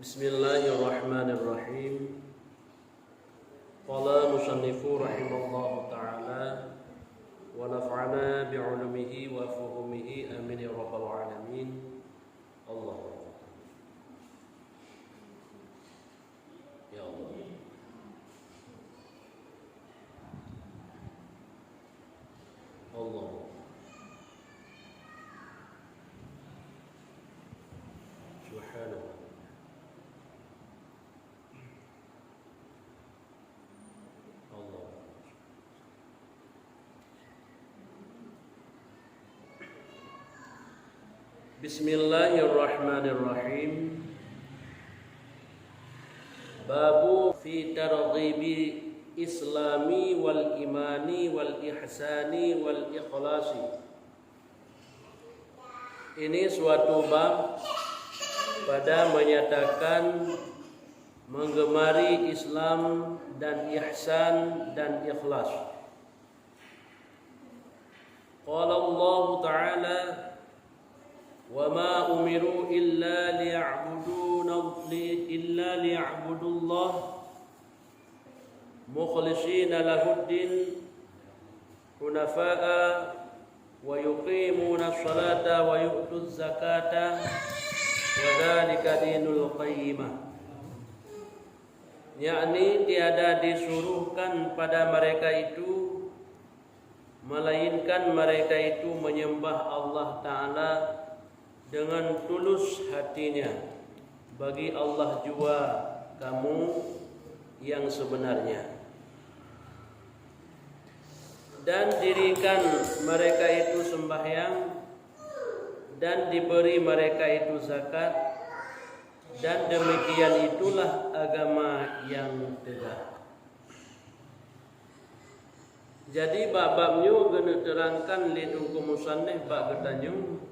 Bismillahirrahmanirrahim. Qala musannifu rahimallahu ta'ala wa naf'ana bi'ulumihi wa fuhumihi amin ya rabbal alamin. Allah ya Allah. Allah subhanahu. Bismillahirrahmanirrahim. Babu fi targhibi islami wal imani wal ihsani wal ikhlasi. Ini suatu bab pada menyatakan menggemari Islam dan ihsan dan ikhlas. Qala Allah Ta'ala وَمَا أُمِرُوا إِلَّا لِيَعْبُدُوا اللَّهَ مُخْلِصِينَ لَهُ الدِّينَ حُنَفَاءَ وَيُقِيمُونَ الصَّلَاةَ وَيُؤْتُوا الزَّكَاةَ وَذَلِكَ دِينُ الْقَيِّمَةِ. Yakni tiada disuruhkan pada mereka itu melainkan mereka itu menyembah Allah Ta'ala dengan tulus hatinya. Bagi Allah jua kamu yang sebenarnya. Dan dirikan mereka itu sembahyang dan diberi mereka itu zakat, dan demikian itulah agama yang tegak. Jadi bab-babnya guna terangkan li hukum musannif bab ketanyu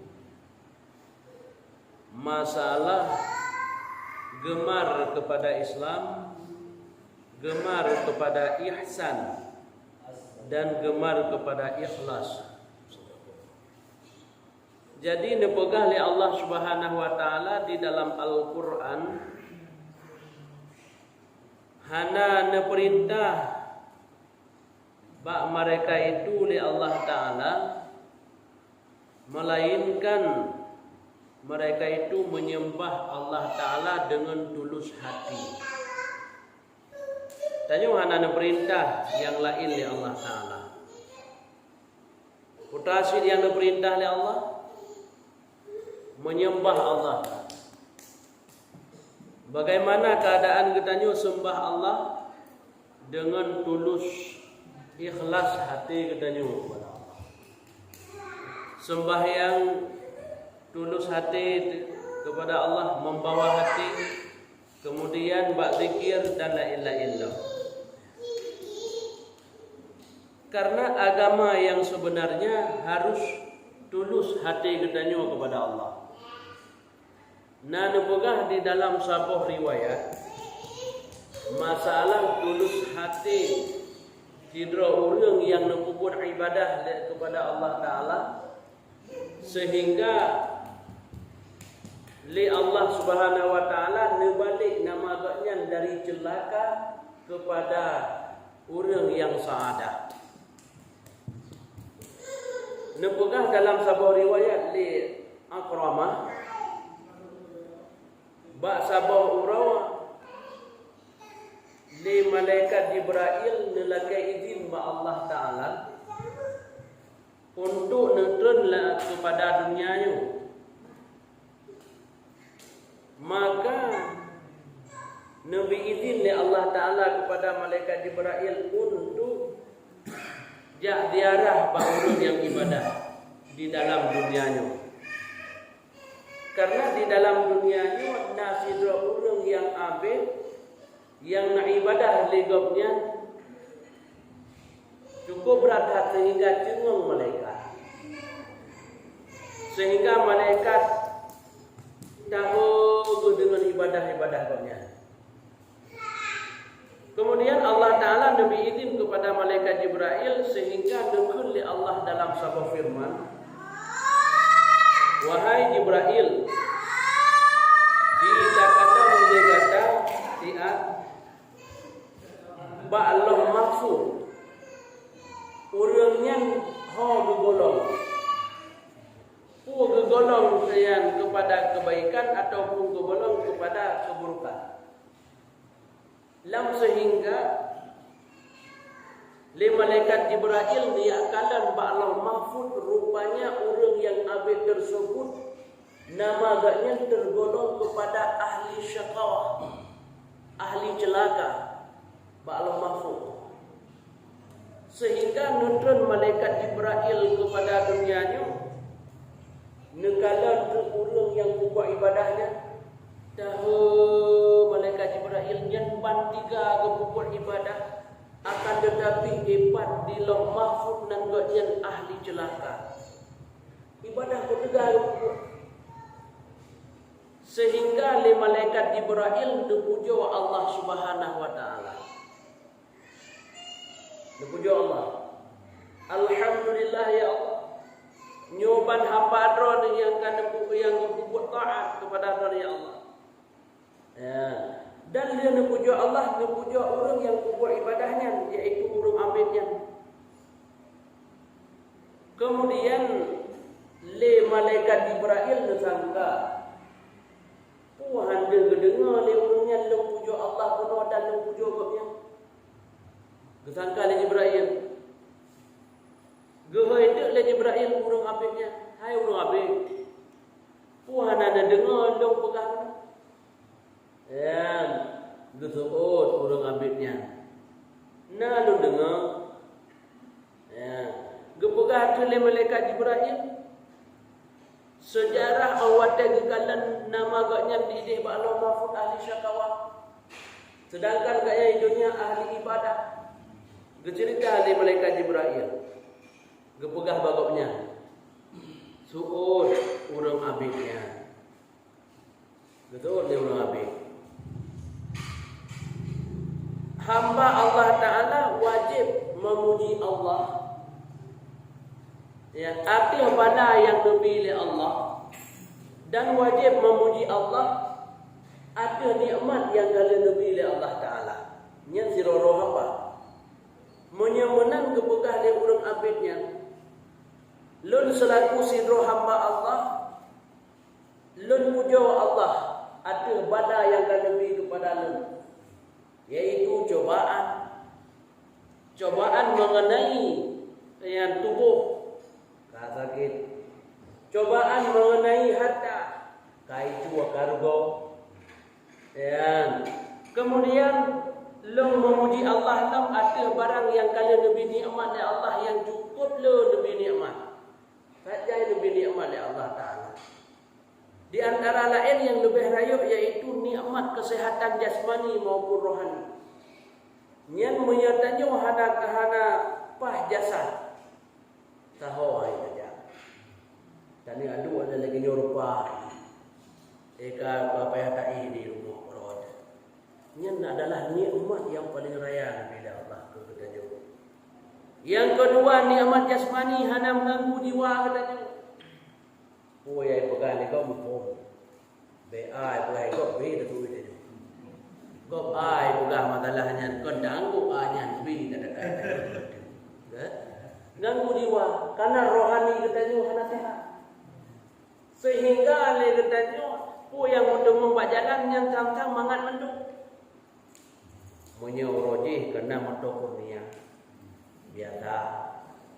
masalah gemar kepada Islam, gemar kepada ihsan, dan gemar kepada ikhlas. Jadi dipegah oleh Allah Subhanahu wa taala di dalam Al-Qur'an hana neperintah bak mereka itu oleh Allah Ta'ala, melainkan mereka itu menyembah Allah Ta'ala dengan tulus hati. Tanya mana perintah yang lain oleh Allah Ta'ala. Putasid yang diperintah oleh Allah menyembah Allah. Bagaimana keadaan kita sembah Allah dengan tulus ikhlas hati kita kepada Allah. Sembahyang tulus hati kepada Allah, membawa hati, kemudian bak zikir dan la ilaha illallah. Karena agama yang sebenarnya harus tulus hati kita kepada Allah. Nah, nubugah di dalam sebuah riwayat masalah tulus hati tidra orang yang nepupun ibadah kepada Allah Ta'ala sehingga li Allah Subhanahu wa taala nebalik nama agaknya dari celaka kepada orang yang saadah. Nepegah dalam sebuah riwayat li Aqramah bak sabah urau li malaikat Jibril nelakai izin ba Allah Ta'ala untuk netrunlah kepada dunianya. Maka Nabi izin oleh Allah Ta'ala kepada malaikat Jibril untuk jak diarah bangun yang ibadah di dalam dunianya. Karena di dalam dunianya nasidra orang yang abid yang nak ibadah legapnya cukup berat sehingga cengung malaikat. Sehingga malaikat tahu dengan ibadah-ibadahnya. Kemudian Allah Ta'ala Nabi izin kepada malaikat Jibril sehingga dengkul li Allah dalam sebuah firman, wahai Jibril, jika kata tiap ba'loh mahfuz urangnya ho gegolong gegolong yang kepada kebaikan ataupun gegolong kepada keburukan. Lam sehingga le malaikat Jibril niakalan ba'loh mahfuz rupanya orang yang abid tersebut nama agaknya tergolong kepada ahli syaqawah, ahli celaka ba'loh mahfuz. Sehingga nurun malaikat Jibril kepada dunianya nekala orang yang buat ibadahnya dah malaikat Jibril nyan tiga ke buat ibadah akan tetapi hebat di lauh mahfuz nan yang ahli celaka ibadah bertegar sehingga le malaikat Jibril dipuja Allah Subhanahu wa taala. Dipuja Allah. Alhamdulillah ya Allah. Nyoban hamba adron yang berbuat taat kepada Allah ya Allah. Ya. Dan dia dipuja Allah, dipuja orang yang berbuat ibadahnya, yaitu orang abidnya. Kemudian le malaikat Jibril disangka Tuhan dia dengar le orangnya le puja Allah benar dan le puja Rabbnya. Disangka le Jibril. Gehoi dek le Jibril urang abidnya. Hai urang abid. Tuhan ada dengar le pegang. Ya, gesuut urang abidnya. Nah lu dengar. Ya, gepegah tu le malaikat Jibril. Sejarah awat gegalan nama agaknya didih ba'loh mahfuz ahli syaqawah. Sedangkan gaya hidupnya ahli ibadah. Gecerita ahli malaikat Jibril. Gepegah bagoknya. Suud urang abidnya. Betul dia urang abid. Hamba Allah Ta'ala wajib memuji Allah. Ya, arti pada yang dipilih Allah dan wajib memuji Allah ada nikmat yang kalian dipilih Allah Ta'ala. Nya siroro hamba. Menyemenang kepegah dia urang abidnya. Lun selaku sirro hamba Allah. Lun puja Allah. Ada pada yang kalian beri kepada lun. Yaitu cobaan. Cobaan mengenai yang tubuh. Sakit. Cobaan mengenai harta. Kaitu kargo. Dan kemudian lo memuji Allah lam ada barang yang kalian lebih nikmat dari Allah yang cukup lo lebih nikmat. Saja lebih nikmat dari Allah Ta'ala. Di antara lain yang lebih rayup yaitu nikmat kesehatan jasmani maupun rohani. Yang menyertanya hana pah jasad. Tahu ai saja. Dan yang ada lagi nyorupa. Eka apa yang tak di rumah orang. Ini adalah nikmat yang paling raya bila Allah kepada. Yang kedua nikmat jasmani hana mengganggu jiwa katanya. Oh ya pegang ni kau mumpung. Ai pegang kau beri tu dia. Kau ai pegang masalahnya kau ganggu anya beri tak ada. Ganggu jiwa karena rohani katanya hana sehat. Sehingga le katanya yang untuk membuat jalan yang tang-tang mangat menduk. Menyoroji kena motor kurnia. Biasa.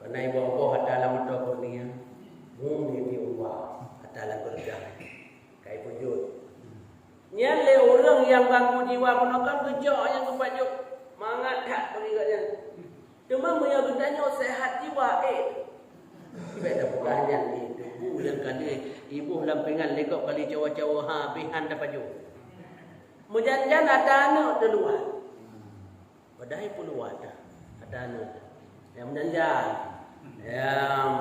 Kena ibu-ibu adalah motor kurnia. Mungkin diubah adalah kerja. Kai pujud. Nya le orang yang ganggu jiwa penakan kerja yang kepajuk. Mangat tak perikatnya. Cuma punya bertanya sehat jiwa Ibadah bukannya itu. Yang kali ibu lampengan lekok kali cawa-cawa habihan dapat ju. Mujanjan ada anak duluan. Padahal puluh ada anak. Yang mujanjan. Yang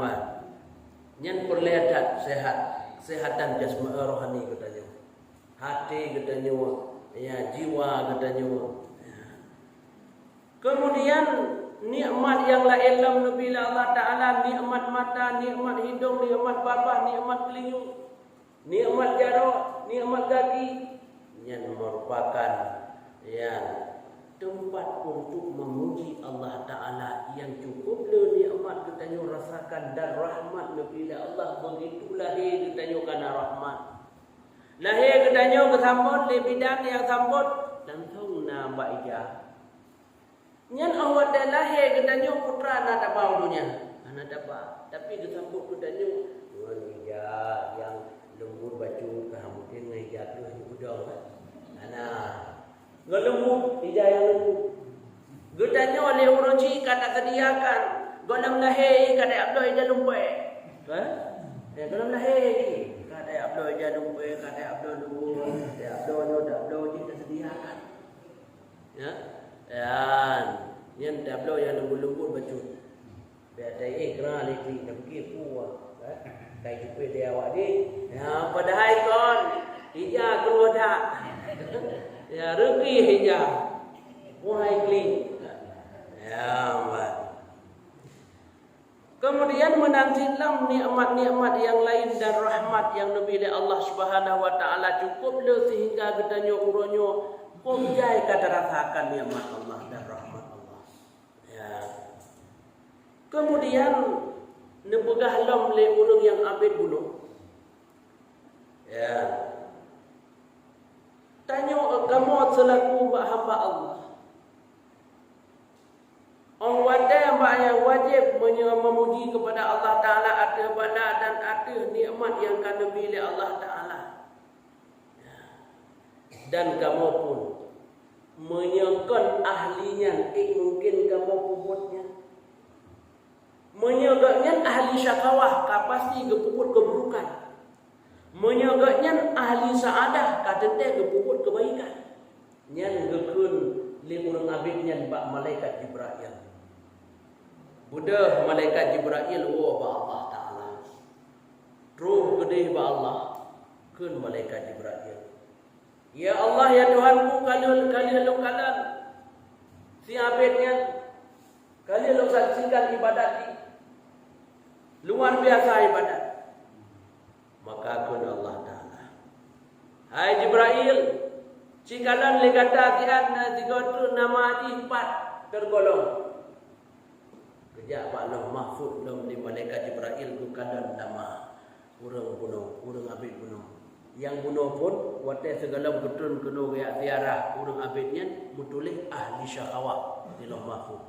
nyen perlihat sehat, kesehatan jasmani rohani katanya. Hati katanya, ya jiwa katanya. Ya. Kemudian nikmat yang lain dalam Nabi Allah Ta'ala, nikmat mata, nikmat hidung, nikmat babah, nikmat telinga, nikmat jarak, nikmat kaki yang merupakan Ya, tempat untuk memuji Allah Ta'ala yang cukup le nikmat kita rasakan dan rahmat bila Allah begitu lahir kita karena rahmat. Lahir kita kesambut le bidang yang sambut langsung nambah ijah. Nyan awak dah lahir kita putra nak dapat dunia. Anak dapat. Tapi kesambut kita dengan ijah yang lembut baju mungkin ijah tu udang kan. Anak ngelembut, ijah yang lembut. Gedanya oleh uruji kata sediakan. Golam lahir kata abdo ijah lumpur. Ha? Golam lahir kata abdo ijah lumpur, kata abdo lumpur, kata abdo kita sediakan. Ya. Dan yang abdo yang lembut-lembut baju. Biar saya kena lagi nak pergi puas. Kai jumpa dia awak ni. Ya, padahal kon ijah keluar dah. Ya, rugi hijau. Wahai kling. Ya, mat. Kemudian menantilam nikmat-nikmat yang lain dan rahmat yang Nabi Allah Subhanahu wa taala cukup le sehingga gedanya uronyo pojai kata rasakan nikmat Allah dan rahmat Allah. Ya. Kemudian nebegah lam le urang yang abid bunuh. Ya. Tanya agama selaku hamba Allah. Orang wadah yang wajib memuji kepada Allah Ta'ala atas bala dan atas nikmat yang kena pilih Allah Ta'ala. Dan kamu pun menyangkan ahlinya, mungkin kamu puputnya. Menyangkan ahli syakawah, pasti kepuput keburukan. Menyagaknya ahli saadah kata dia kepuput kebaikan. Nyan gekun limurang abidnya bak malaikat Jibril. Budah malaikat Jibril wa Allah Taala. Ruh gede ba Allah kun malaikat Jibril. Ya Allah ya Tuhanku kalian kalan si abidnya kalian saksikan ibadat ini. Luar biasa ibadat. Maka kun Allah Ta'ala. Hai Jibril, cikalan legata kian tiga nama empat tergolong. Kejap Allah mahfud dalam di malaikat Jibril bukan nama urang bunuh, urang abid bunuh. Yang bunuh pun watai segala ketun kena ya tiara urang abidnya mutulih ahli syahwat di lauh mahfud.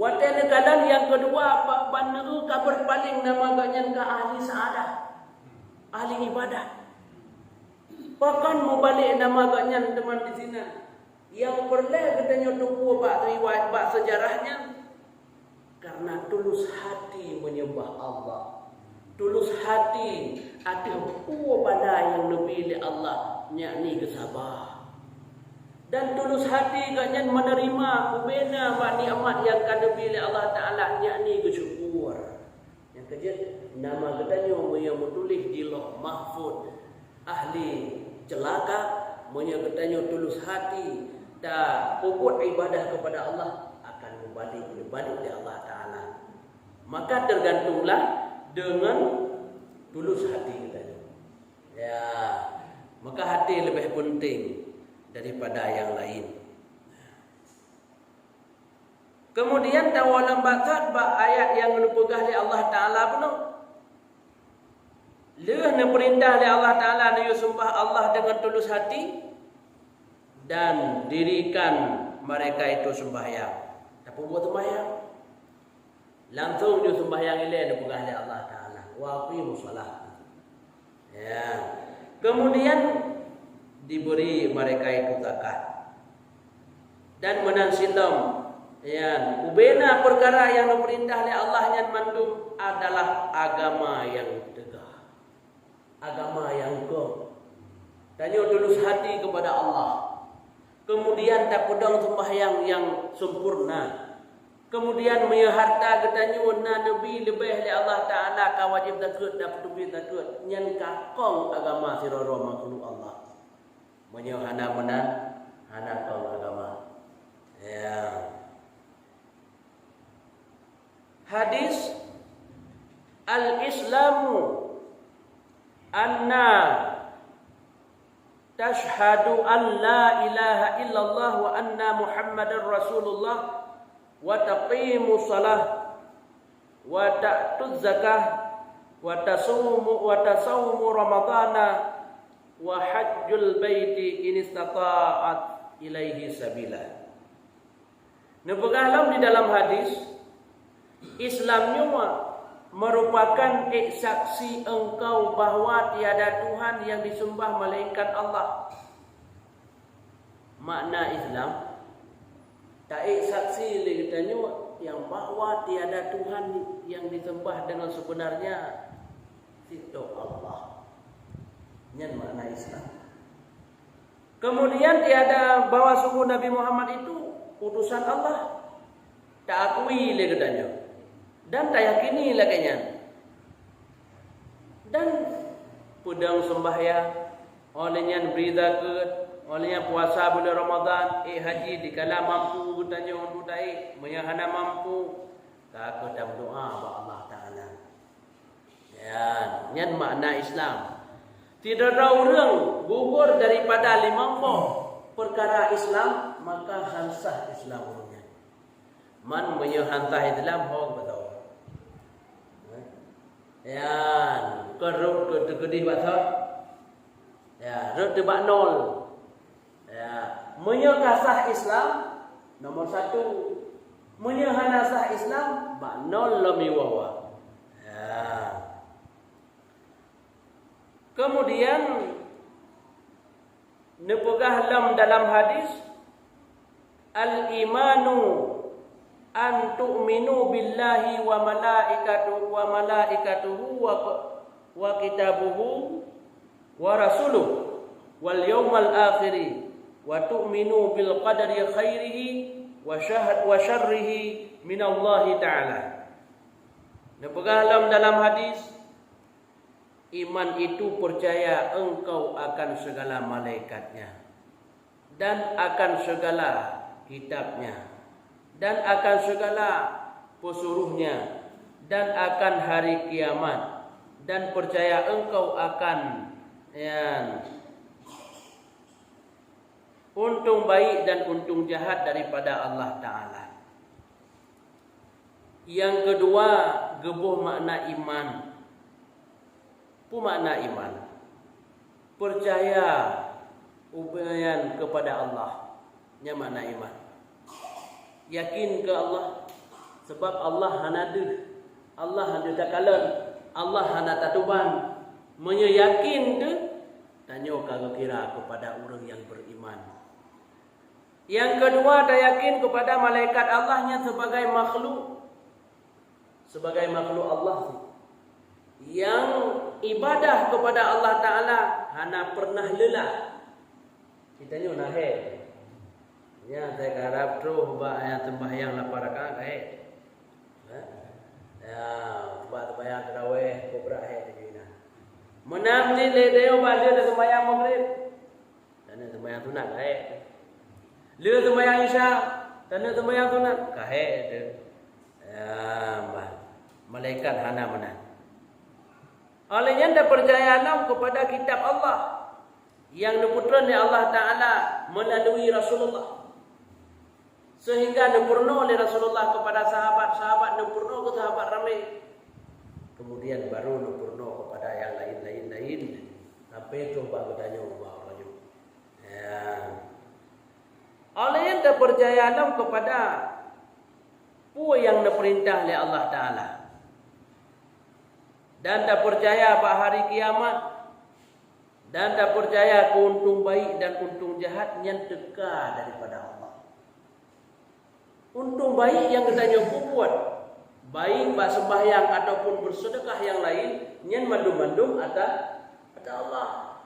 Watai kadang yang kedua bandar kabar paling nama ganyan ke ahli saadah. Ahli ibadah. Bahkan mau balik nama agaknya teman di sini. Yang perlu katanya tunggu bak riwayat bak sejarahnya. Karena tulus hati menyembah Allah. Tulus hati ada puwa pada yang lebih Allah yakni kesabar. Dan tulus hati katanya menerima kubena bak nikmat yang kada pilih Allah Ta'ala yakni kesyukur. Yang kejadian nama katanya yang menulis di lauh mahfud ahli celaka katanya tulus hati dan puput ibadah kepada Allah akan berbalik di Allah Ta'ala. Maka tergantunglah dengan tulus hati katanya. Ya, maka hati lebih penting daripada yang lain. Kemudian tawalam bakat ayat yang menupugah oleh Allah Ta'ala penuh. Leh perintah oleh Allah Ta'ala ni sembah Allah dengan tulus hati dan dirikan mereka itu sembahyang. Tapi buat sembahyang langsung dia sembahyang ile dipugah oleh Allah Ta'ala. Wa aqimus shalah. Ya. Kemudian diberi mereka itu zakat dan menansilam. Ya, ubena perkara yang diperintah oleh Allah yang mandum adalah agama yang tegak. Agama yang kuat. Tanya tulus hati kepada Allah. Kemudian tak pedang sembahyang yang sempurna. Kemudian punya harta katanya nabi lebih oleh Allah Ta'ala ka wajib zakat dan tubi zakat. Nyan kakong agama siroro makhluk Allah. Menyahana menan hana kong agama. Ya. Hadis Al-Islamu anna tashhadu an la ilaha illallah wa anna muhammadar rasulullah wa taqimu salah wa ta'tuz zakah wa tasawmu ramadana wa hajjul baiti in istata'at ilaihi sabila. Nebagalam di dalam hadis, Islamnya merupakan saksi engkau bahwa tiada Tuhan yang disembah melainkan Allah. Makna Islam tak saksi katanya yang bahwa tiada Tuhan yang disembah dengan sebenarnya itu Allah. Ini makna Islam. Kemudian tiada bahwa sungguh Nabi Muhammad itu utusan Allah. Tak akui katanya. Dan tak yakini laganya. Dan pedang sembahyang, olehnya beri zakat, olehnya puasa bulan Ramadan, haji dikala mampu katanya untuk taik, menyahana mampu, tak kedam doa kepada Allah Taala. Ya, ini makna Islam. Tidak ada orang gugur daripada 50 perkara Islam, maka hansah Islam orangnya. Man menyahantah Islam hong betul. Ya, keruk kedih batal. Ya, rut debak nol. Ya, menyakasah Islam nomor 1. Menyahanasah Islam bak nol lami wawa. Ya. Kemudian nepegah dalam hadis al-imanu an tu'minu billahi wa malaikatuhu wa kitabuhu wa rasuluhu wal yawmal akhiri wa tu'minu bil qadari khairihi wa syarrihi minallahi ta'ala. Nepegah dalam hadis, iman itu percaya engkau akan segala malaikatnya dan akan segala kitabnya dan akan segala pesuruhnya dan akan hari kiamat, dan percaya engkau akan untung baik dan untung jahat daripada Allah Ta'ala. Yang kedua, gebuh makna iman. Apa makna iman? Percaya ubayan kepada Allah. Ini makna iman. Yakin ke Allah, sebab Allah hanadu, Allah hana takalan, Allah hana tatuban. Menyakin tu tanya kalau kira kepada orang yang beriman. Yang kedua, tak yakin kepada malaikat Allahnya sebagai makhluk, sebagai makhluk Allah yang ibadah kepada Allah Ta'ala hana pernah lelah. Kita ni nahe. Ya, saya harap terus yang sembahyang 8 rakaat ya, sebab sembahyang tarawih kubra begini. Menang ni ledeo balik dah sembahyang maghrib. Dan sembahyang sunat le sembahyang isya, dan sembahyang sunat tu. Ya, malaikat hana menang. Olehnya anda percaya kepada kitab Allah yang diputrakan oleh Allah Ta'ala melalui Rasulullah. Sehingga dipurna oleh Rasulullah kepada sahabat-sahabat, dipurna ke sahabat ramai. Kemudian baru dipurna kepada yang lain-lain. Sampai coba bertanya orangnya. Ya. Olehnya anda percaya kepada apa yang diperintah oleh Allah Ta'ala. Dan tak percaya pada hari kiamat. Dan tak percaya ke untung baik dan untung jahat yang dekat daripada Allah. Untung baik yang katanya buat baik bak sembahyang ataupun bersedekah yang lain, yang mandum-mandum ada Allah.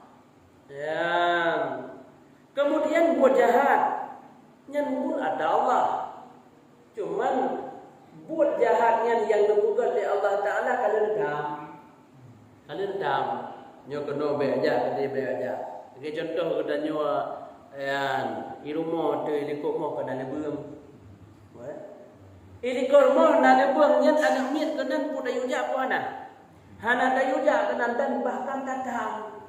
Ya. Kemudian buat jahat, yang pun ada Allah. Cuman buat jahatnya yang dibuat oleh Allah Ta'ala kalian dam. Nyo kena be aja, kena be aja. Bagi contoh katanya irumah tu ikut mau ke dalam belum. Ini kormo nana buang yang anak miat kenan pun dayuja apa ana. Hana dayuja kenan dan bahkan kadang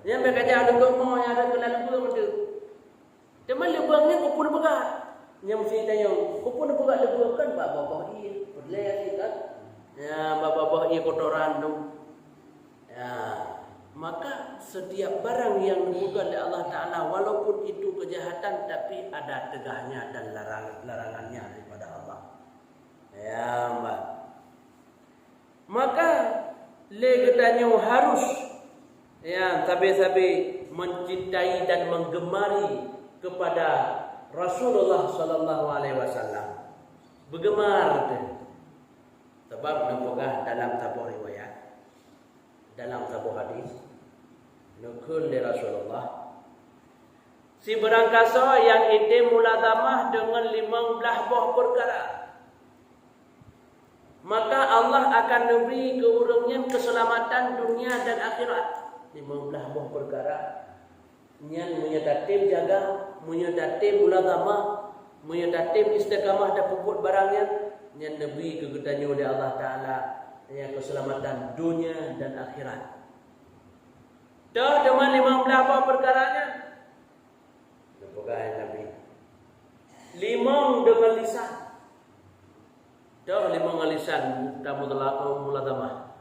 Yang mereka jauh dengan mau yang ada kena lebur betul. Teman leburnya kupun berat. Yang mesti tanya, kupun berat lebur kan bapa iya, berleh kan? Ya bapa iya kotoran tu. Ya, maka setiap barang yang dibuat oleh Allah Taala walaupun itu kejahatan tapi ada tegahnya dan larangannya daripada Allah. Ya, Mbak. Maka legetannya harus ya sabi-sabi mencintai dan menggemari kepada Rasulullah sallallahu alaihi wasallam. Bergemar tu. Sebab nampak dalam sebuah riwayat, dalam sebuah hadis, nukul dari Rasulullah. Si berangkasa yang itu muladamah dengan 15 buah perkara. Maka Allah akan memberi ke orangnya keselamatan dunia dan akhirat. 15 buah perkara. Yang menyatatim jaga, menyatatim muladamah, menyatatim istiqamah dan puput barangnya. Yang Nabi kegetanya oleh Allah Ta'ala. Yang keselamatan dunia dan akhirat. Dah teman 15 buah perkaranya. Pegang Nabi. 5 dengan lisan. Dah 5 dengan lisan. Tamu muladamah.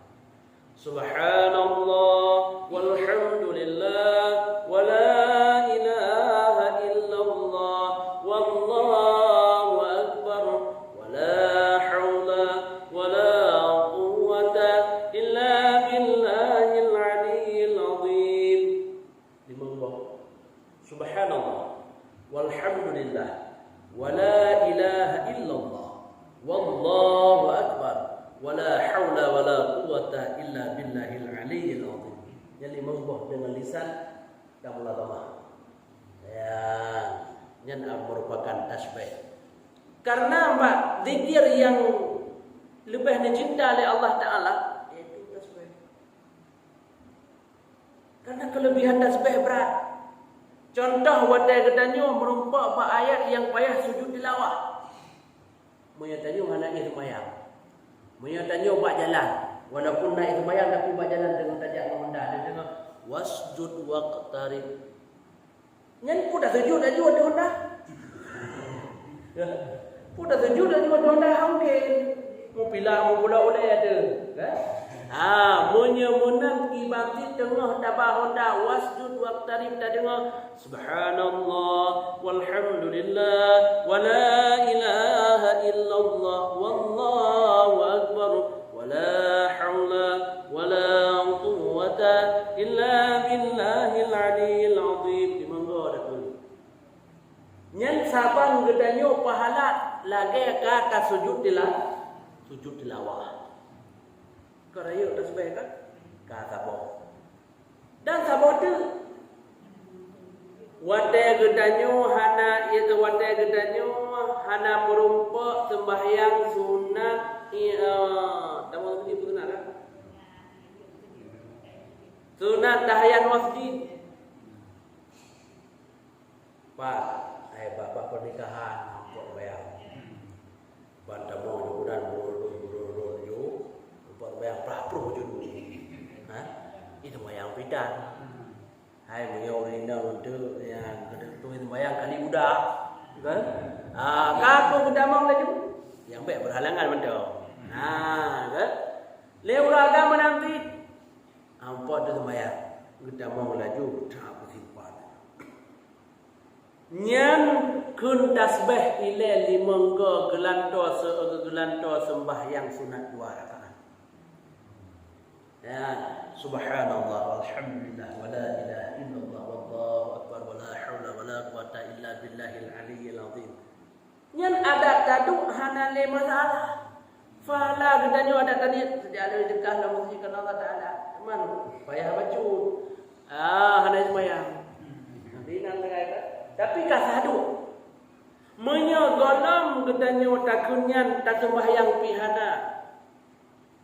Subhanallah walhamdulillah wa la ilaha illallah wallahu akbar wa la hawla wa la quwwata illa billahil aliyyil azim. 5 buah. Subhanallah walhamdulillah wa la ilaha illallah wallahu akbar wa la hawla wa la quwwata illa billahil aliyyil azim. Yang 5 buah dengan lisan dan muladamah. Ya, yang merupakan tasbih. Karena Mbak, zikir yang lebih dicinta oleh Allah Taala itu tasbih. Karena kelebihan tasbih berat. Contoh watai katanya merumpak apa ayat yang payah sujud tilawah. Menyatanya mana itu mayang. Menyatanya buat jalan. Walaupun naik itu mayang tapi buat jalan dengan tajak mengendah. Dia dengar wasjud waqtarib. Nyan pun dah sujud dah juga hendak. Pun dah sujud dah juga hendak mungkin. Mau pilih mau pula oleh ada. Kan? Menyemunan kibati tengah dabah honda wasjud waqtarib dah dengar subhanallah walhamdulillah wa la ilaha illallah wallahu akbar wa la hawla wa la quwwata illa billahil aliyyil azim. Di mangga dah tu. Nyan sabang gedanyo pahala lagi ka sujud tilawah. Keraya tasbih kan? Kata boh. Dan sabot tu watai gedanyo hana itu watai gedanyo hana merumpak sembahyang sunat tamu tadi benar kan? Sunat tahiyat masjid. Pak, bapak pernikahan nampak bayang. Bantamu udah bayang prapro je dulu. Itu bayang bidan. Hai beliau rina untuk yang tu itu bayang kali budak. Kan? Kaku gedamang lagi. Yang baik berhalangan mendong. Kan? Lewat agama nanti. Ampun tu bayang. Gedamang laju tak bersimpan. Nyan kun tasbih ile 5 gelanto sembahyang sunat 2 rakaat. Ya, subhanallah walhamdulillah wa la ilaha illallah wallahu akbar wa la haula wa la quwwata illa billahil aliyyil azim. Nyan ada tadu hana le masalah. Fala gedanyo ada tadi sejak ada dekah dalam masjid Allah Taala. Teman, payah baca. Hana semayang. Nanti nang dengar. Tapi kasadu. Menyogolam gedanyo takunyan tak sembahyang pihana.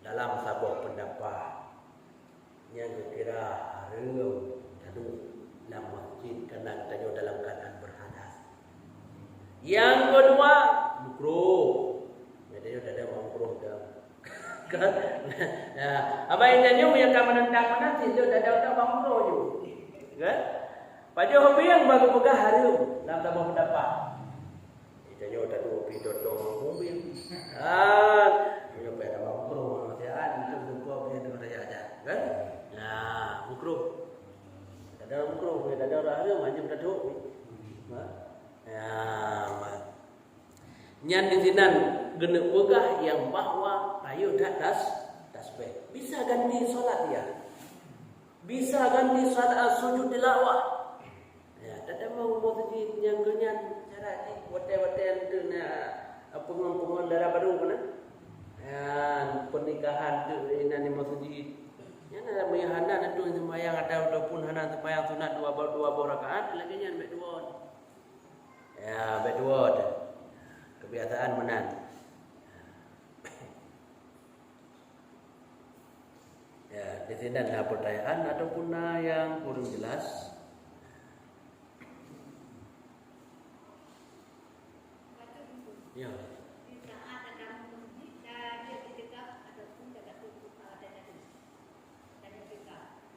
Dalam sebuah pendapat yang kira harum tadu dalam masjid kerana katanya dalam keadaan berhadas. Yang kedua makruh. Jadi ada makruh dah. Kan? Apa yang tanya yang akan menentang mana sih dia ada makruh je. Kan? Pajak hobi yang baru pegah harum dalam tambah pendapat. Itanya udah tuh pidotong mobil. Punya pada makro kerjaan itu buku punya dengan raja aja, kan? Nah, makro. Ada makro, ada orang harum hanya berdua. Ya, nyan di sinan genep pegah yang bahwa ayo das tasbih. Bisa ganti solat ya. Bisa ganti salat sujud tilawah. Ya, ada mau tadi yang kenyan cara ni wate-wate tu na pengon-pengon darah baru kan? Ya, pernikahan tu ini masjid. Ya, ada mayahana tu sembahyang ada pun hana sembahyang sunat dua rakaat lagi nya ambek dua. Ya, ambek dua. Kebiasaan menan. Ya, di sini ada pertanyaan ataupun yang kurang jelas. Ya.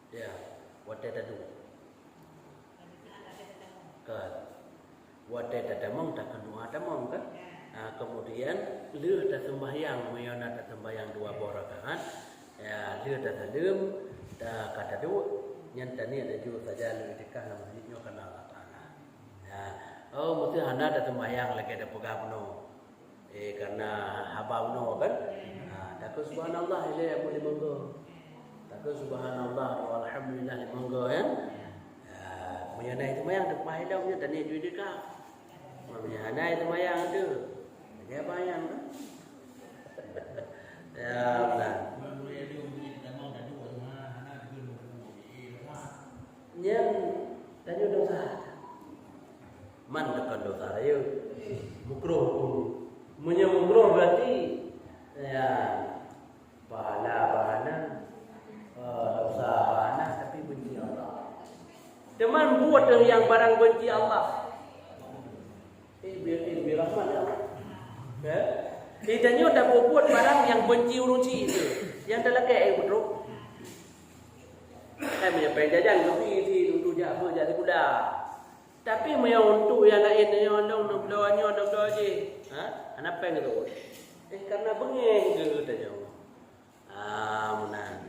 Ya, wate dadu. Kan. Wate dadamong tak kenua damong kan? Nah, kemudian leuh dah sembahyang, mayona dah sembahyang 2 rakaat. Ya, dia dah dalam dah kata dua yang tadi ada juga saja lebih dekat dengan masjidnya karena Allah Taala. Ya, mesti hana dah sembahyang lagi ada pegang penuh. Karena haba penuh kan? Takut subhanallah ile yang boleh monggo. Takut subhanallah walhamdulillah monggo kan? Punya naik sembahyang depan hilang punya tadi duit dekat. Punya naik sembahyang tu. Dia bayang kan? Ya, benar. Yang tanya dosa. Man tekan dosa ayo. Mukruh pun. Mukruh berarti ya pahala dosa pahala tapi benci Allah. Teman buat yang barang benci Allah. Biar rahmat Allah. Ya. Ditanya dah buat barang yang benci urusi itu. Yang dalam kayak betul. Punya penjajan lebih di untuk apa jadi kuda. Tapi punya untuk yang lain yang orang berdoanya orang berdoa je. Anak peng tu. Karena bengeng ke tanya. Menan.